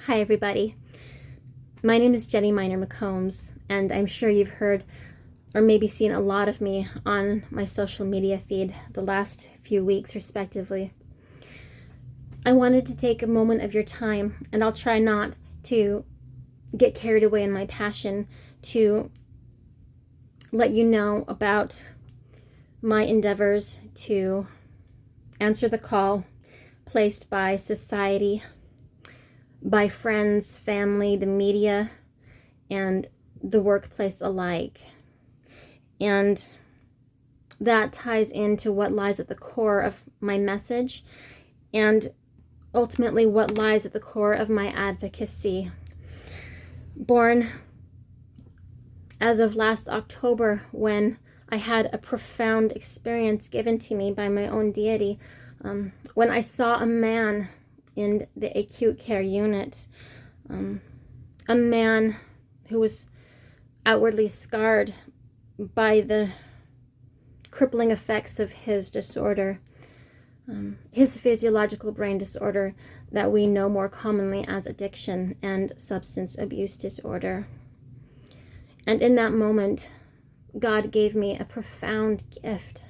Hi, everybody. My name is Jenny Miner McCombs, and I'm sure you've heard or maybe seen a lot of me on my social media feed the last few weeks, respectively. I wanted to take a moment of your time, and I'll try not to get carried away in my passion, to let you know about my endeavors to answer the call placed by society, by friends, family, the media, and the workplace alike. And that ties into what lies at the core of my message and ultimately what lies at the core of my advocacy. Born as of last October, when I had a profound experience given to me by my own deity, when I saw a man in the acute care unit, a man who was outwardly scarred by the crippling effects of his disorder, his physiological brain disorder that we know more commonly as addiction and substance abuse disorder. And in that moment, God gave me a profound gift.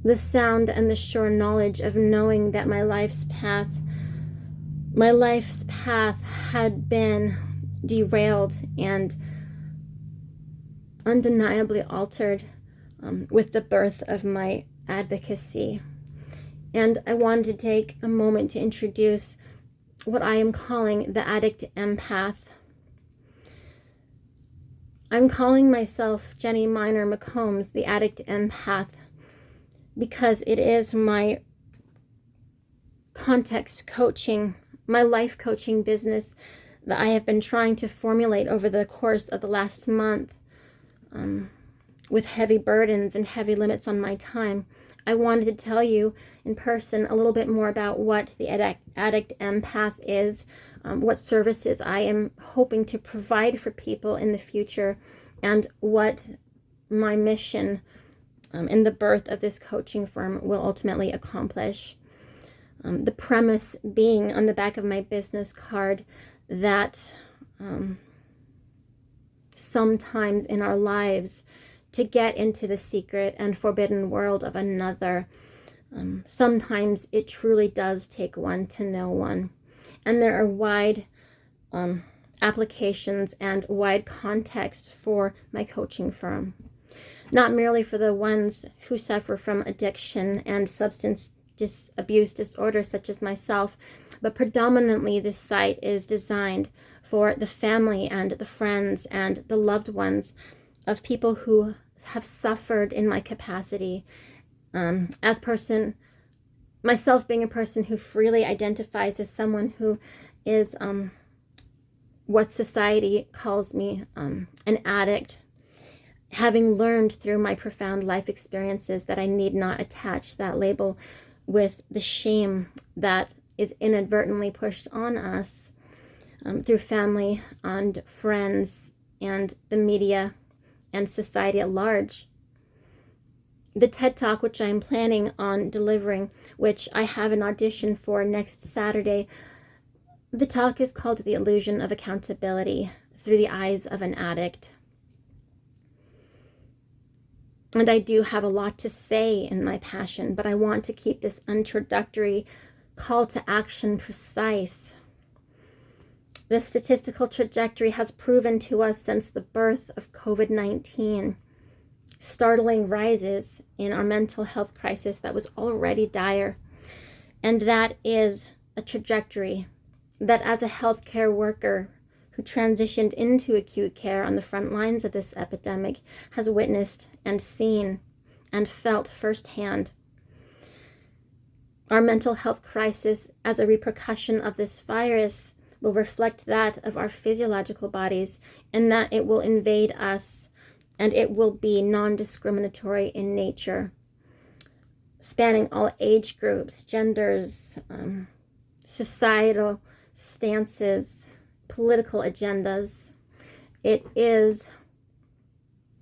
The sound and the sure knowledge of knowing that my life's path had been derailed and undeniably altered with the birth of my advocacy. And I wanted to take a moment to introduce what I am calling the Addict Empath. I'm calling myself Jenny Miner McCombs, the Addict Empath, because it is my context coaching, my life coaching business that I have been trying to formulate over the course of the last month, with heavy burdens and heavy limits on my time. I wanted to tell you in person a little bit more about what the Addict Empath is, what services I am hoping to provide for people in the future, and what my mission in the birth of this coaching firm will ultimately accomplish. The premise being on the back of my business card that sometimes in our lives, to get into the secret and forbidden world of another, sometimes it truly does take one to know one. And there are wide applications and wide context for my coaching firm. Not merely for the ones who suffer from addiction and substance abuse disorder such as myself, but predominantly this site is designed for the family and the friends and the loved ones of people who have suffered in my capacity, myself being a person who freely identifies as someone who is what society calls me, an addict, having learned through my profound life experiences that I need not attach that label with the shame that is inadvertently pushed on us through family and friends and the media and society at large. The TED Talk, which I'm planning on delivering, which I have an audition for next Saturday, the talk is called The Illusion of Accountability Through the Eyes of an Addict. And I do have a lot to say in my passion, but I want to keep this introductory call to action precise. The statistical trajectory has proven to us since the birth of COVID-19 startling rises in our mental health crisis that was already dire. And that is a trajectory that, as a healthcare worker who transitioned into acute care on the front lines of this epidemic, has witnessed and seen and felt firsthand. Our mental health crisis, as a repercussion of this virus, will reflect that of our physiological bodies, and that it will invade us, and it will be non-discriminatory in nature, spanning all age groups, genders, societal stances, political agendas. It is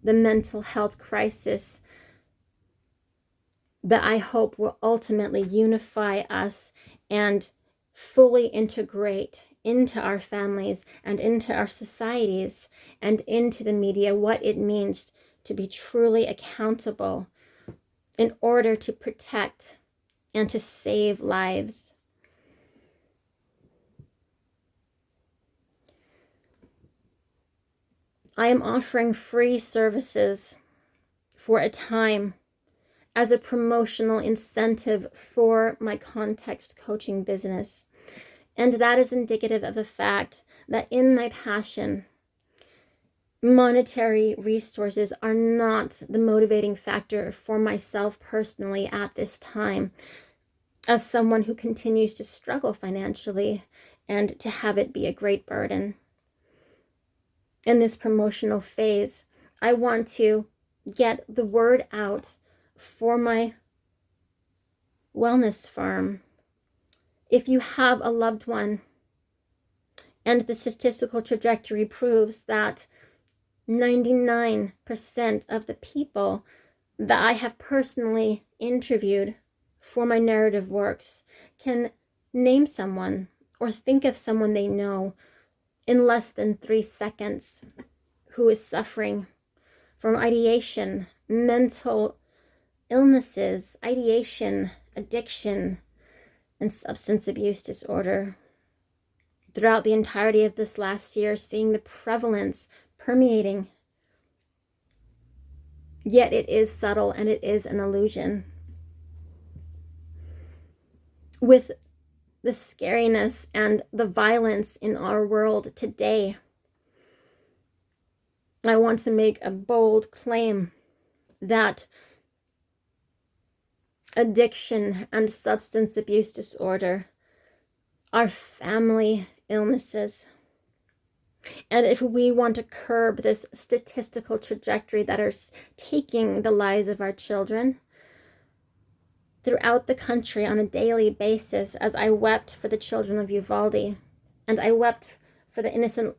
the mental health crisis that I hope will ultimately unify us and fully integrate into our families and into our societies and into the media what it means to be truly accountable in order to protect and to save lives. I am offering free services for a time as a promotional incentive for my context coaching business. And that is indicative of the fact that in my passion, monetary resources are not the motivating factor for myself personally at this time, as someone who continues to struggle financially and to have it be a great burden. In this promotional phase, I want to get the word out for my wellness farm. If you have a loved one, and the statistical trajectory proves that 99% of the people that I have personally interviewed for my narrative works can name someone or think of someone they know in less than 3 seconds who is suffering from ideation, mental illnesses, ideation, addiction, and substance abuse disorder. Throughout the entirety of this last year, seeing the prevalence permeating, yet it is subtle and it is an illusion. With the scariness and the violence in our world today, I want to make a bold claim that addiction and substance abuse disorder are family illnesses. And if we want to curb this statistical trajectory that is taking the lives of our children throughout the country on a daily basis, as I wept for the children of Uvalde, and I wept for the innocent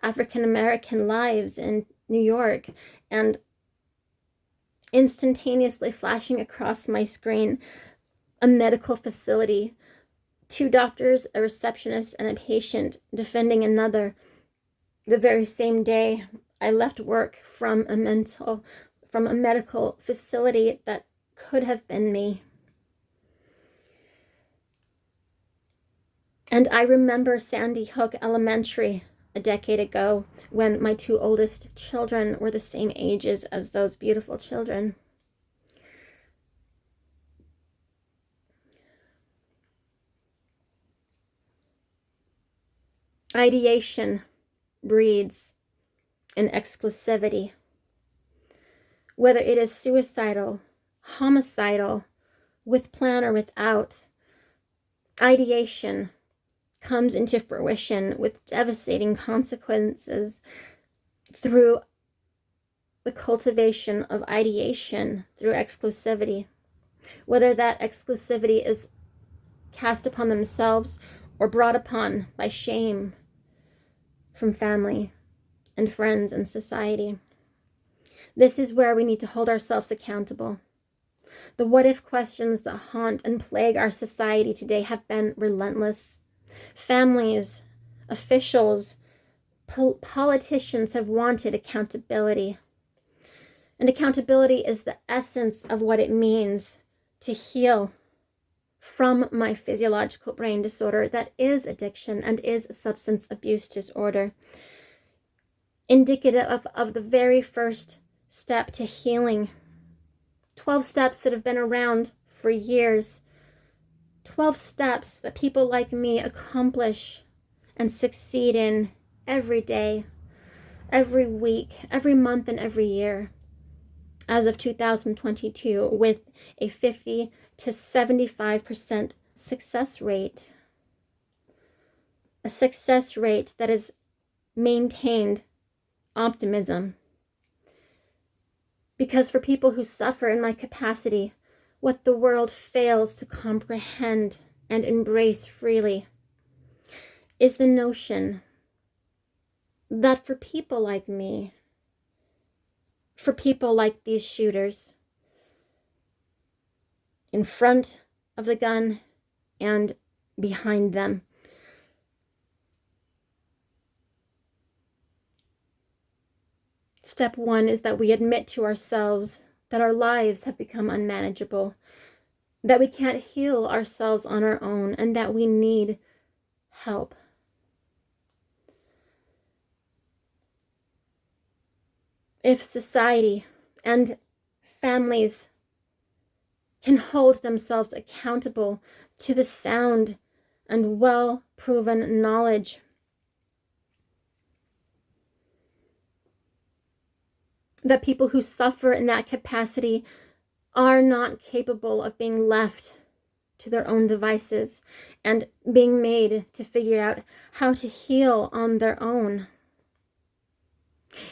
African American lives in New York, and instantaneously flashing across my screen a medical facility, 2 doctors, a receptionist, and a patient defending another. The very same day I left work from a medical facility that could have been me. And I remember Sandy Hook Elementary a decade ago when my 2 oldest children were the same ages as those beautiful children. Ideation breeds in exclusivity. Whether it is suicidal, homicidal, with plan or without, ideation comes into fruition with devastating consequences through the cultivation of ideation through exclusivity. Whether that exclusivity is cast upon themselves or brought upon by shame from family and friends and society. This is where we need to hold ourselves accountable. The what-if questions that haunt and plague our society today have been relentless. Families, officials, politicians have wanted accountability. And accountability is the essence of what it means to heal from my physiological brain disorder that is addiction and is substance abuse disorder. Indicative of the very first step to healing. 12 steps that have been around for years. 12 steps that people like me accomplish and succeed in every day, every week, every month, and every year. As of 2022, with a 50 to 75% success rate. A success rate that is maintained optimism. Because for people who suffer in my capacity, what the world fails to comprehend and embrace freely is the notion that for people like me, for people like these shooters, in front of the gun and behind them, Step one is that we admit to ourselves that our lives have become unmanageable, that we can't heal ourselves on our own, and that we need help. If society and families can hold themselves accountable to the sound and well-proven knowledge that people who suffer in that capacity are not capable of being left to their own devices and being made to figure out how to heal on their own.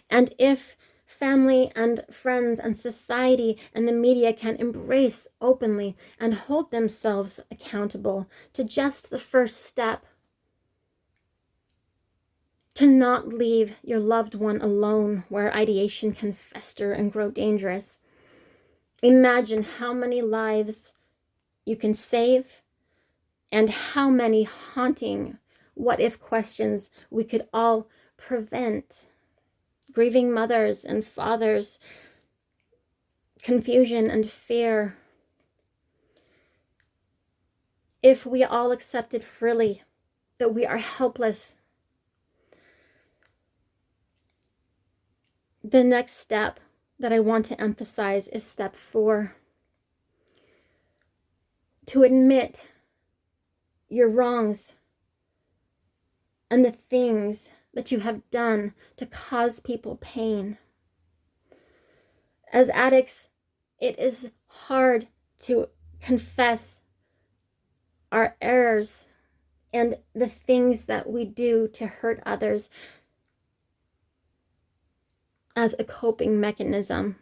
And if family and friends and society and the media can embrace openly and hold themselves accountable to just the first step, to not leave your loved one alone where ideation can fester and grow dangerous. Imagine how many lives you can save and how many haunting what-if questions we could all prevent. Grieving mothers and fathers, confusion and fear. If we all accepted freely that we are helpless, the next step that I want to emphasize is step 4. To admit your wrongs and the things that you have done to cause people pain. As addicts, it is hard to confess our errors and the things that we do to hurt others as a coping mechanism.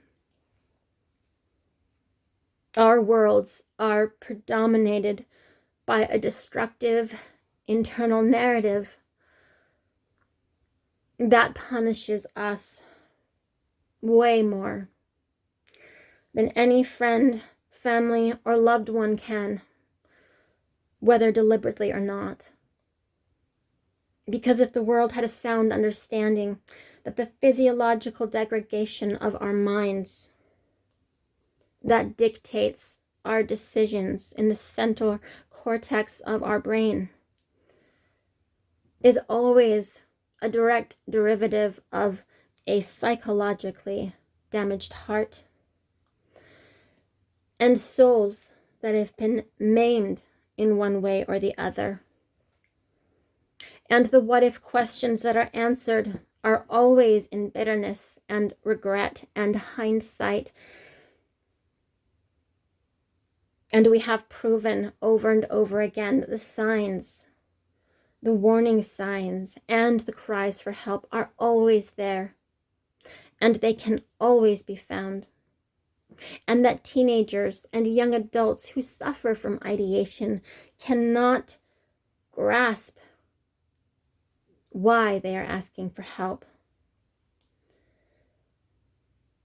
Our worlds are predominated by a destructive internal narrative that punishes us way more than any friend, family, or loved one can, whether deliberately or not. Because if the world had a sound understanding that the physiological degradation of our minds that dictates our decisions in the central cortex of our brain is always a direct derivative of a psychologically damaged heart and souls that have been maimed in one way or the other. And the what-if questions that are answered are always in bitterness and regret and hindsight. And we have proven over and over again that the signs, the warning signs, and the cries for help are always there. And they can always be found. And that teenagers and young adults who suffer from ideation cannot grasp why they are asking for help,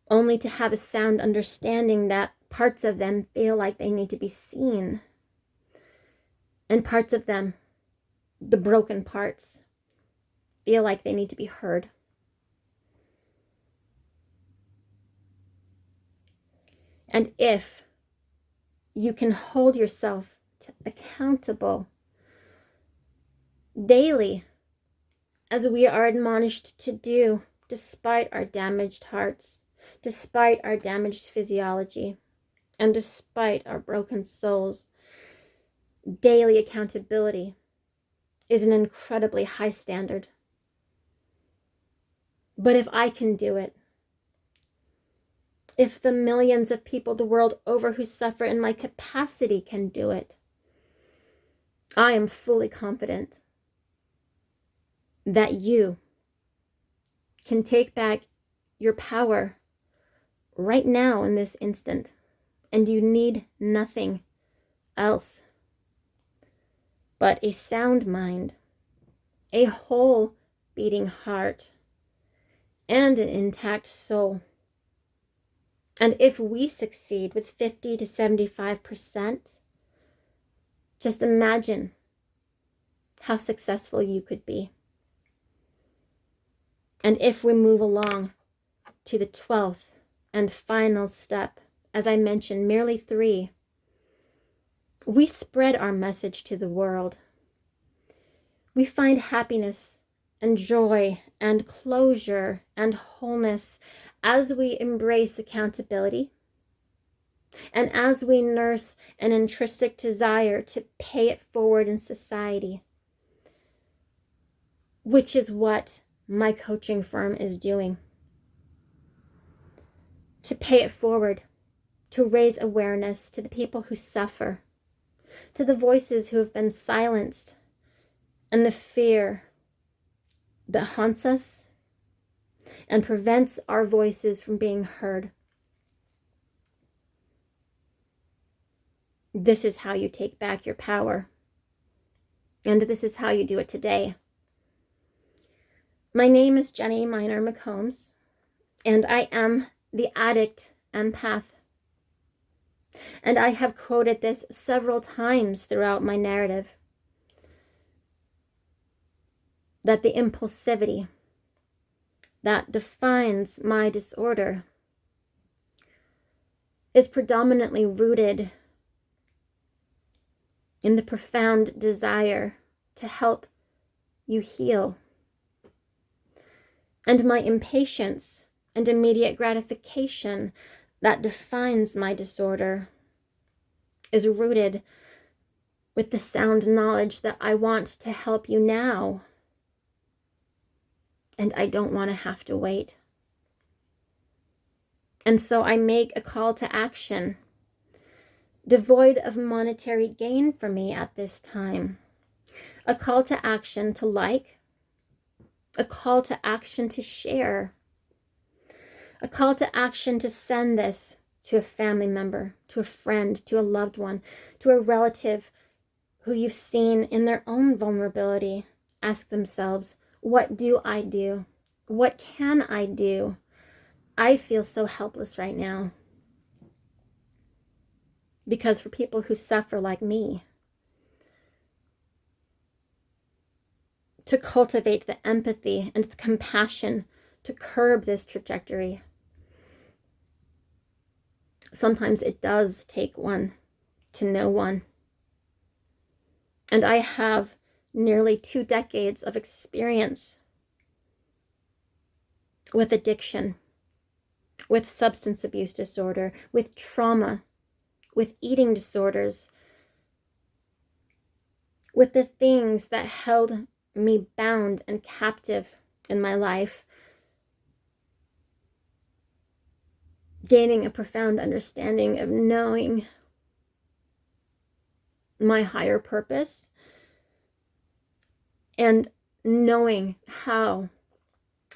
only to have a sound understanding that parts of them feel like they need to be seen, and parts of them, the broken parts, feel like they need to be heard. And if you can hold yourself accountable daily, as we are admonished to do, despite our damaged hearts, despite our damaged physiology, and despite our broken souls, daily accountability is an incredibly high standard. But if I can do it, if the millions of people the world over who suffer in my capacity can do it, I am fully confident that you can take back your power right now in this instant, and you need nothing else but a sound mind, a whole beating heart, and an intact soul. And if we succeed with 50 to 75%, just imagine how successful you could be. And if we move along to the 12th and final step. As I mentioned, merely 3. We spread our message to the world. We find happiness and joy and closure and wholeness as we embrace accountability and as we nurse an intrinsic desire to pay it forward in society, which is what my coaching firm is doing. To pay it forward, to raise awareness to the people who suffer, to the voices who have been silenced, and the fear that haunts us and prevents our voices from being heard. This is how you take back your power. And this is how you do it today. My name is Jenny Miner McCombs, and I am the Addict Empath. And I have quoted this several times throughout my narrative, that the impulsivity that defines my disorder is predominantly rooted in the profound desire to help you heal. And my impatience and immediate gratification that defines my disorder is rooted with the sound knowledge that I want to help you now, and I don't want to have to wait. And so I make a call to action, devoid of monetary gain for me at this time. A call to action to like, a call to action to share, a call to action to send this to a family member, to a friend, to a loved one, to a relative who you've seen in their own vulnerability ask themselves, what do I do? What can I do? I feel so helpless right now. Because for people who suffer like me, to cultivate the empathy and the compassion to curb this trajectory, sometimes it does take one to know one. And I have nearly 2 decades of experience with addiction, with substance abuse disorder, with trauma, with eating disorders, with the things that held me bound and captive in my life, gaining a profound understanding of knowing my higher purpose and knowing how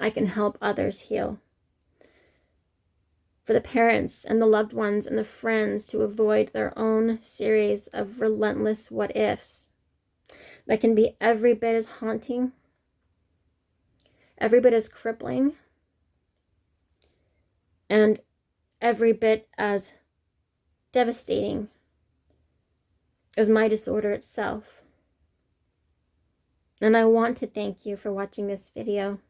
I can help others heal. For the parents and the loved ones and the friends to avoid their own series of relentless what-ifs that can be every bit as haunting, every bit as crippling, and every bit as devastating as my disorder itself. And I want to thank you for watching this video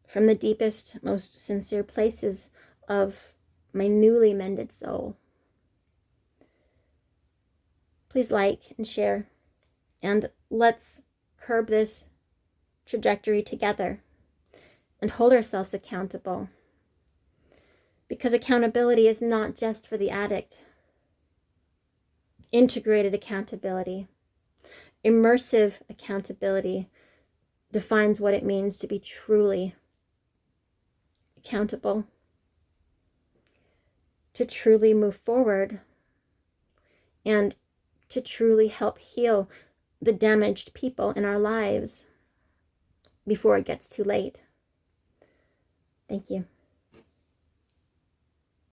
from the deepest, most sincere places of my newly mended soul. Please like and share, and let's curb this trajectory together and hold ourselves accountable. Because accountability is not just for the addict. Integrated accountability, immersive accountability defines what it means to be truly accountable, to truly move forward, and to truly help heal the damaged people in our lives before it gets too late. Thank you.